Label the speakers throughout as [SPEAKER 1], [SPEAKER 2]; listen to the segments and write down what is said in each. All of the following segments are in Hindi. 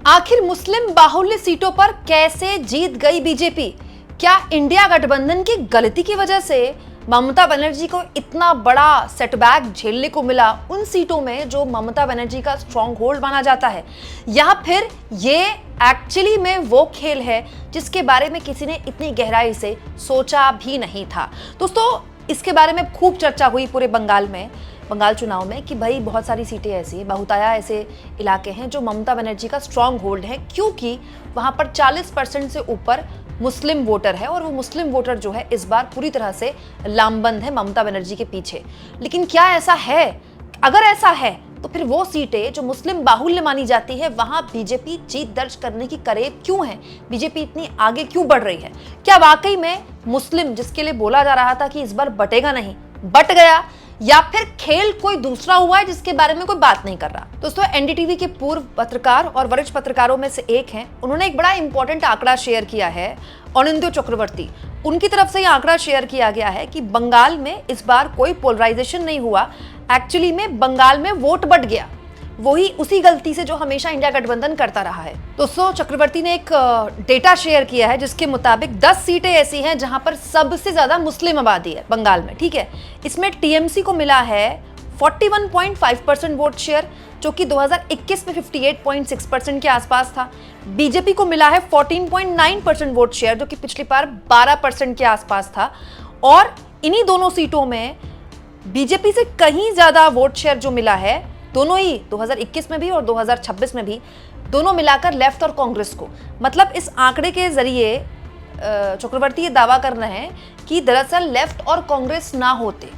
[SPEAKER 1] आखिर मुस्लिम बाहुल्य सीटों पर कैसे जीत गई बीजेपी? क्या इंडिया गठबंधन की गलती की वजह से ममता बनर्जी को इतना बड़ा सेटबैक झेलने को मिला उन सीटों में जो ममता बनर्जी का स्ट्रॉन्ग होल्ड माना जाता है, या फिर ये एक्चुअली में वो खेल है जिसके बारे में किसी ने इतनी गहराई से सोचा भी नहीं था? दोस्तों, इसके बारे में खूब चर्चा हुई पूरे बंगाल चुनाव में कि भाई बहुत सारी सीटें ऐसी, बहुताया ऐसे इलाके हैं जो ममता बनर्जी का स्ट्रॉन्ग होल्ड है, क्योंकि वहां पर 40% से ऊपर मुस्लिम वोटर है और वो मुस्लिम वोटर जो है इस बार पूरी तरह से लामबंद है ममता बनर्जी के पीछे। लेकिन क्या ऐसा है? अगर ऐसा है तो फिर वो सीटें जो मुस्लिम बाहुल्य मानी जाती है वहां बीजेपी जीत दर्ज करने की करीब क्यों है? बीजेपी इतनी आगे क्यों बढ़ रही है? क्या वाकई में मुस्लिम, जिसके लिए बोला जा रहा था कि इस बार बटेगा नहीं, बट गया, या फिर खेल कोई दूसरा हुआ है जिसके बारे में कोई बात नहीं कर रहा? दोस्तों, एनडीटीवी के पूर्व पत्रकार और वरिष्ठ पत्रकारों में से एक हैं, उन्होंने एक बड़ा इंपॉर्टेंट आंकड़ा शेयर किया है, अनिंदु चक्रवर्ती। उनकी तरफ से यह आंकड़ा शेयर किया गया है कि बंगाल में इस बार कोई पोलराइजेशन नहीं हुआ, एक्चुअली में बंगाल में वोट बट गया। वही उसी गलती से जो हमेशा इंडिया गठबंधन करता रहा है। दोस्तों, चक्रवर्ती ने एक डेटा शेयर किया है जिसके मुताबिक 10 सीटें ऐसी हैं जहां पर सबसे ज्यादा मुस्लिम आबादी है बंगाल में, ठीक है। इसमें टीएमसी को मिला है 41.5% वोट शेयर, जो कि 2021 में 58.6% के आसपास था। बीजेपी को मिला है 14.9% वोट शेयर, जो कि पिछली बार 12% के आसपास था। और इन्हीं दोनों सीटों में बीजेपी से कहीं ज्यादा वोट शेयर जो मिला है, दोनों ही 2021 में भी और 2026 में भी, दोनों मिलाकर लेफ्ट और कांग्रेस को। मतलब इस आंकड़े के जरिए चक्रवर्ती ये दावा कर रहे हैं कि दरअसल लेफ्ट और कांग्रेस ना होते,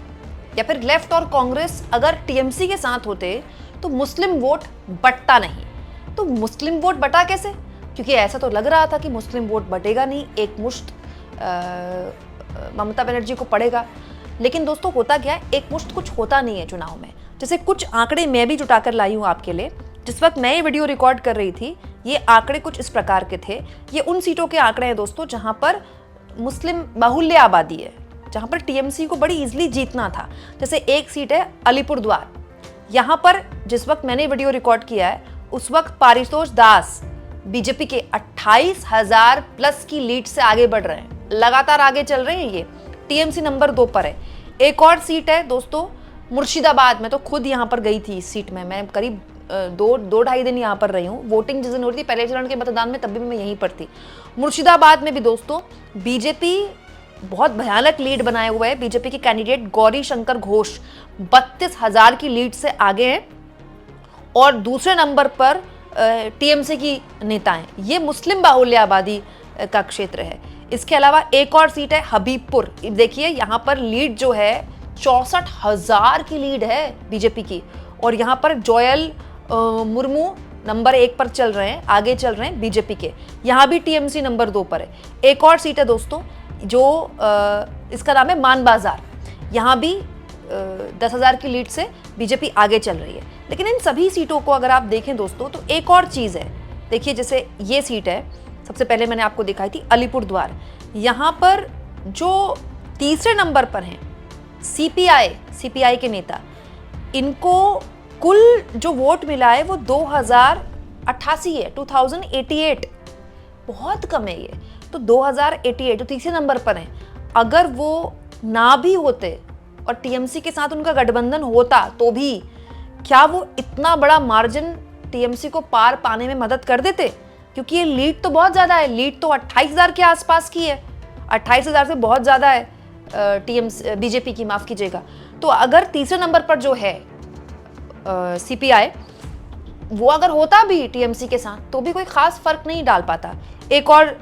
[SPEAKER 1] या फिर लेफ्ट और कांग्रेस अगर टीएमसी के साथ होते तो मुस्लिम वोट बटता नहीं। तो मुस्लिम वोट बटा कैसे? क्योंकि ऐसा तो लग रहा था कि मुस्लिम वोट बटेगा नहीं, एक मुश्त ममता बनर्जी को पड़ेगा। लेकिन दोस्तों, होता क्या है, एक मुश्त कुछ होता नहीं है चुनाव में। जैसे कुछ आंकड़े मैं भी जुटाकर लाई हूं आपके लिए। जिस वक्त मैं ये वीडियो रिकॉर्ड कर रही थी, ये आंकड़े कुछ इस प्रकार के थे। ये उन सीटों के आंकड़े हैं दोस्तों जहां पर मुस्लिम बाहुल्य आबादी है, जहां पर टीएमसी को बड़ी इजीली जीतना था। जैसे एक सीट है अलीपुरद्वार। यहां पर जिस वक्त मैंने वीडियो रिकॉर्ड किया है उस वक्त पारितोष दास बीजेपी के 28,000 प्लस की लीड से आगे बढ़ रहे हैं, लगातार आगे चल रहे हैं। ये टीएमसी नंबर 2 पर है। एक और सीट है दोस्तों मुर्शिदाबाद में, तो खुद यहाँ पर गई थी इस सीट में। मैं करीब दो ढाई दिन यहाँ पर रही हूँ। वोटिंग जिस दिन हो रही थी पहले चरण के मतदान में, तब भी मैं यहीं पर थी। मुर्शिदाबाद में भी दोस्तों बीजेपी बहुत भयानक लीड बनाए हुए है। बीजेपी के कैंडिडेट गौरी शंकर घोष 32,000 की लीड से आगे हैं और दूसरे नंबर पर टीएमसी की नेता हैं। ये मुस्लिम बाहुल्य आबादी का क्षेत्र है। इसके अलावा एक और सीट है हबीबपुर। देखिए, यहाँ पर लीड जो है 64,000 की लीड है बीजेपी की, और यहाँ पर जोयल मुर्मू नंबर 1 पर चल रहे हैं, आगे चल रहे हैं बीजेपी के। यहाँ भी टीएमसी नंबर 2 पर है। एक और सीट है दोस्तों जो इसका नाम है मान बाजार। यहाँ भी 10,000 की लीड से बीजेपी आगे चल रही है। लेकिन इन सभी सीटों को अगर आप देखें दोस्तों, तो एक और चीज़ है। देखिए, जैसे ये सीट है, सबसे पहले मैंने आपको दिखाई थी अलीपुरद्वार। यहाँ पर जो तीसरे नंबर पर हैं सीपीआई के नेता, इनको कुल जो वोट मिला है वो 2088 है, 2088। बहुत कम है ये। तो 2088 जो तीसरे नंबर पर हैं, अगर वो ना भी होते और टीएमसी के साथ उनका गठबंधन होता तो भी क्या वो इतना बड़ा मार्जिन टीएमसी को पार पाने में मदद कर देते? क्योंकि ये लीड तो बहुत ज्यादा है। लीड तो 28,000 के आसपास की है। 28,000 से बहुत ज्यादा है बीजेपी की, माफ कीजिएगा। तो अगर तीसरे नंबर पर जो है सीपीआई, वो अगर होता भी टीएमसी के साथ तो भी कोई खास फर्क नहीं डाल पाता। एक और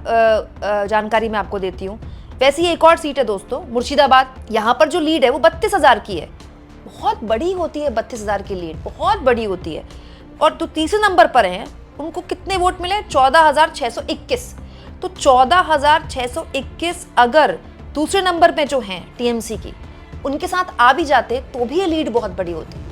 [SPEAKER 1] जानकारी मैं आपको देती हूँ। वैसे ही एक और सीट है दोस्तों मुर्शिदाबाद। यहाँ पर जो लीड है वो 32,000 की है। बहुत बड़ी होती है 32,000 की लीड, बहुत बड़ी होती है। और तो तीसरे नंबर पर हैं, उनको कितने वोट मिले? 14,621। तो 14,621 अगर दूसरे नंबर पे जो हैं टीएमसी की, उनके साथ आ भी जाते तो भी ये लीड बहुत बड़ी होती।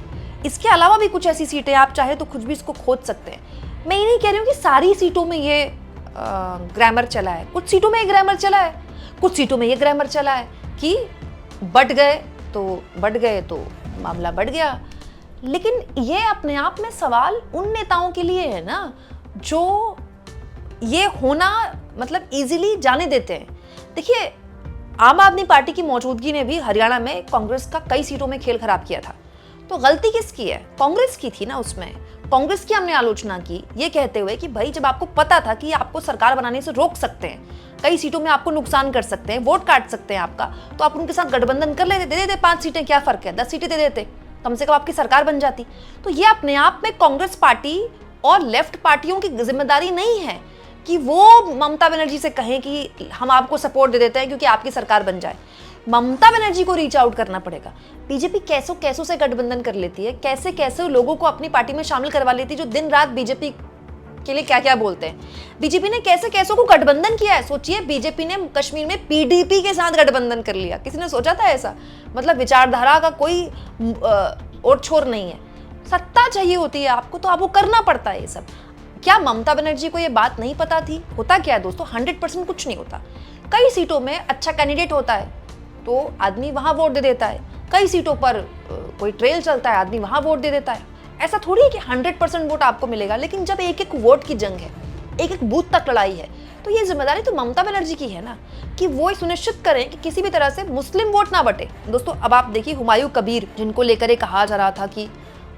[SPEAKER 1] इसके अलावा भी कुछ ऐसी सीटें, आप चाहे तो खुद भी इसको खोज सकते हैं। मैं ये नहीं कह रही हूँ कि सारी सीटों में ये ग्रामर चला है। कुछ सीटों में ये ग्रामर चला है, कुछ सीटों में ये ग्रामर चला है कि बट गए तो मामला बढ़ गया। लेकिन ये अपने आप में सवाल उन नेताओं के लिए है ना जो ये होना मतलब इजीली जाने देते हैं। देखिए, आम आदमी पार्टी की मौजूदगी ने भी हरियाणा में कांग्रेस का कई सीटों में खेल खराब किया था। तो गलती किसकी है? कांग्रेस की थी ना। उसमें कांग्रेस की हमने आलोचना की ये कहते हुए कि भाई जब आपको पता था कि आपको सरकार बनाने से रोक सकते हैं, कई सीटों में आपको नुकसान कर सकते हैं, वोट काट सकते हैं आपका, तो आप उनके साथ गठबंधन कर लेते, दे देते 5 सीटें, क्या फर्क है, 10 सीटें दे देते, कम से कम आपकी सरकार बन जाती। तो ये अपने आप में कांग्रेस पार्टी और लेफ्ट पार्टियों की जिम्मेदारी नहीं है कि वो ममता बनर्जी से कहें कि हम आपको सपोर्ट दे देते हैं क्योंकि आपकी सरकार बन जाए। ममता बनर्जी को रीच आउट करना पड़ेगा। बीजेपी कैसों कैसों से गठबंधन कर लेती है, कैसे कैसे लोगों को अपनी पार्टी में शामिल करवा लेती है जो दिन रात बीजेपी के लिए क्या क्या बोलते हैं। बीजेपी ने कैसे कैसों को गठबंधन किया है। सोचिए, बीजेपी ने कश्मीर में पीडीपी के साथ गठबंधन कर लिया। किसी ने सोचा था ऐसा? मतलब विचारधारा का कोई और छोर नहीं है। सत्ता चाहिए होती है आपको, तो आपको करना पड़ता है ये सब। क्या ममता बनर्जी को ये बात नहीं पता थी? होता क्या है दोस्तों, 100% कुछ नहीं होता। कई सीटों में अच्छा कैंडिडेट होता है तो आदमी वहां वोट दे देता है। कई सीटों पर कोई ट्रेल चलता है, आदमी वहां वोट दे देता है। ऐसा थोड़ी है कि 100% वोट आपको मिलेगा। लेकिन जब एक एक वोट की जंग है, एक एक बूथ तक लड़ाई है, तो ये जिम्मेदारी तो ममता बनर्जी की है ना कि वो सुनिश्चित करें कि किसी भी तरह से मुस्लिम वोट ना बटे। दोस्तों, अब आप देखिए, हुमायूं कबीर जिनको लेकर ये कहा जा रहा था कि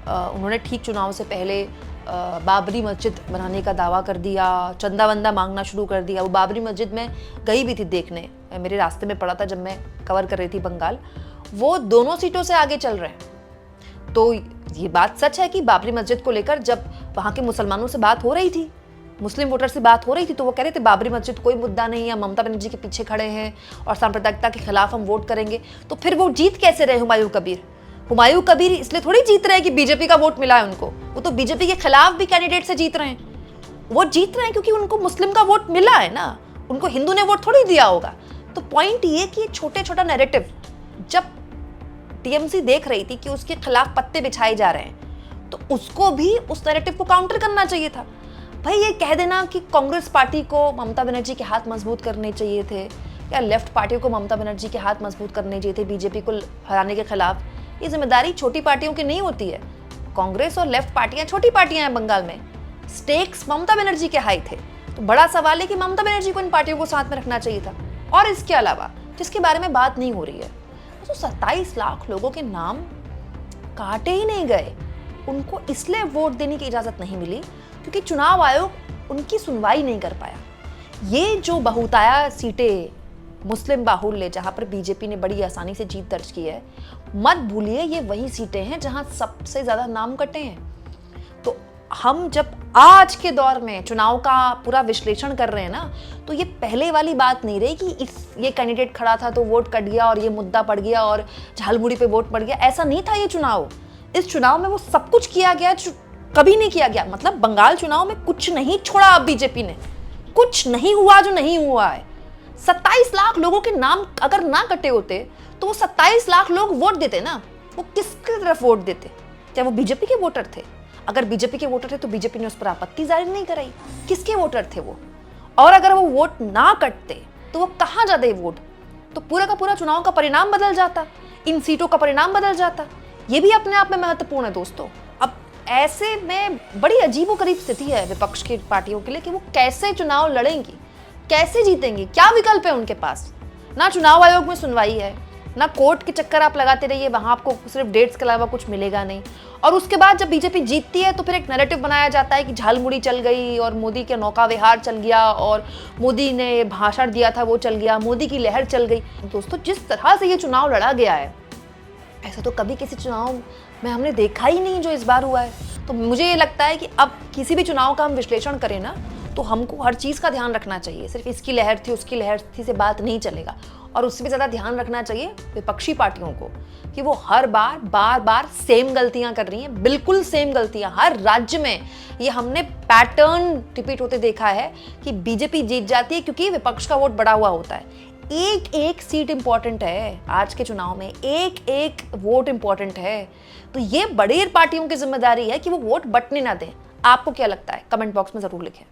[SPEAKER 1] उन्होंने ठीक चुनाव से पहले बाबरी मस्जिद बनाने का दावा कर दिया, चंदा वंदा मांगना शुरू कर दिया। वो बाबरी मस्जिद में गई भी थी देखने, मेरे रास्ते में पड़ा था जब मैं कवर कर रही थी बंगाल। वो दोनों सीटों से आगे चल रहे हैं। तो ये बात सच है कि बाबरी मस्जिद को लेकर जब वहाँ के मुसलमानों से बात हो रही थी, मुस्लिम वोटर से बात हो रही थी, तो वो कह रहे थे बाबरी मस्जिद कोई मुद्दा नहीं है, ममता बनर्जी के पीछे खड़े हैं और सांप्रदायिकता के खिलाफ हम वोट करेंगे। तो फिर वो जीत कैसे रहे हुमायूं कबीर? हुमायूं कबीर इसलिए थोड़ी जीत रहे हैं कि बीजेपी का वोट मिला है उनको। वो तो बीजेपी के खिलाफ भी कैंडिडेट से जीत रहे हैं। वो जीत रहे हैं क्योंकि उनको मुस्लिम का वोट मिला है ना, उनको हिंदू ने वोट थोड़ी दिया होगा। तो पॉइंट ये कि छोटे छोटा नैरेटिव जब टीएमसी देख रही थी कि उसके खिलाफ पत्ते बिछाए जा रहे हैं, तो उसको भी उस नैरेटिव को काउंटर करना चाहिए था। भाई ये कह देना कि कांग्रेस पार्टी को ममता बनर्जी के हाथ मजबूत करने चाहिए थे या लेफ्ट पार्टियों को ममता बनर्जी के हाथ मजबूत करने चाहिए थे बीजेपी को हराने के खिलाफ, ये जिम्मेदारी छोटी पार्टियों की नहीं होती है। कांग्रेस और लेफ्ट पार्टियां छोटी पार्टियां हैं बंगाल में, स्टेक्स ममता बनर्जी के हाई थे। तो बड़ा सवाल है कि ममता बनर्जी को इन पार्टियों को साथ में रखना चाहिए था। और इसके अलावा जिसके बारे में बात नहीं हो रही है, तो 27 लाख लोगों के नाम काटे ही नहीं गए। उनको इसलिए वोट देने की इजाजत नहीं मिली क्योंकि चुनाव आयोग उनकी सुनवाई नहीं कर पाया। ये जो बहुताया सीटें मुस्लिम बाहुल्य जहां पर बीजेपी ने बड़ी आसानी से जीत दर्ज की है, मत भूलिए ये वही सीटें हैं जहां सबसे ज्यादा नाम कटे हैं। तो हम जब आज के दौर में चुनाव का पूरा विश्लेषण कर रहे हैं ना, तो ये पहले वाली बात नहीं रही कि ये कैंडिडेट खड़ा था तो वोट कट गया और ये मुद्दा पड़ गया और झालमुड़ी पे वोट पड़ गया। ऐसा नहीं था ये चुनाव। इस चुनाव में वो सब कुछ किया गया कभी नहीं किया गया। मतलब बंगाल चुनाव में कुछ नहीं छोड़ा। अब बीजेपी ने कुछ नहीं हुआ जो नहीं हुआ है। 27 लाख लोगों के नाम अगर ना कटे होते तो वो 27 लाख लोग वोट देते ना। वो किसकी तरफ वोट देते? क्या वो बीजेपी के वोटर थे? अगर बीजेपी के वोटर थे तो बीजेपी ने उस पर आपत्ति जाहिर नहीं कराई। किसके वोटर थे वो? और अगर वो वोट ना कटते तो वो कहां जाते वोट? तो पूरा का पूरा चुनाव का परिणाम बदल जाता, इन सीटों का परिणाम बदल जाता। ये भी अपने आप में महत्वपूर्ण है दोस्तों। अब ऐसे में बड़ी अजीबोगरीब स्थिति है विपक्ष की पार्टियों के लिए कि वो कैसे चुनाव लड़ेंगी, कैसे जीतेंगे, क्या विकल्प है उनके पास? ना चुनाव आयोग में सुनवाई है, ना कोर्ट के चक्कर आप लगाते रहिए, वहां आपको सिर्फ डेट्स के अलावा कुछ मिलेगा नहीं। और उसके बाद जब बीजेपी जीतती है तो फिर एक नैरेटिव बनाया जाता है कि झालमुड़ी चल गई और मोदी के नौका विहार चल गया और मोदी ने भाषण दिया था वो चल गया, मोदी की लहर चल गई। दोस्तों, जिस तरह से ये चुनाव लड़ा गया है, ऐसा तो कभी किसी चुनाव में हमने देखा ही नहीं जो इस बार हुआ है। तो मुझे ये लगता है कि अब किसी भी चुनाव का हम विश्लेषण करें ना, तो हमको हर चीज़ का ध्यान रखना चाहिए। सिर्फ इसकी लहर थी उसकी लहर थी से बात नहीं चलेगा। और उससे भी ज़्यादा ध्यान रखना चाहिए विपक्षी पार्टियों को कि वो हर बार सेम गलतियां कर रही हैं, बिल्कुल सेम गलतियां। हर राज्य में ये हमने पैटर्न रिपीट होते देखा है कि बीजेपी जीत जाती है क्योंकि विपक्ष का वोट बढ़ा हुआ होता है। एक एक सीट इंपॉर्टेंट है आज के चुनाव में, एक एक वोट इंपॉर्टेंट है। तो ये बड़ी पार्टियों की जिम्मेदारी है कि वो वोट बंटने ना दें। आपको क्या लगता है? कमेंट बॉक्स में जरूर लिखें।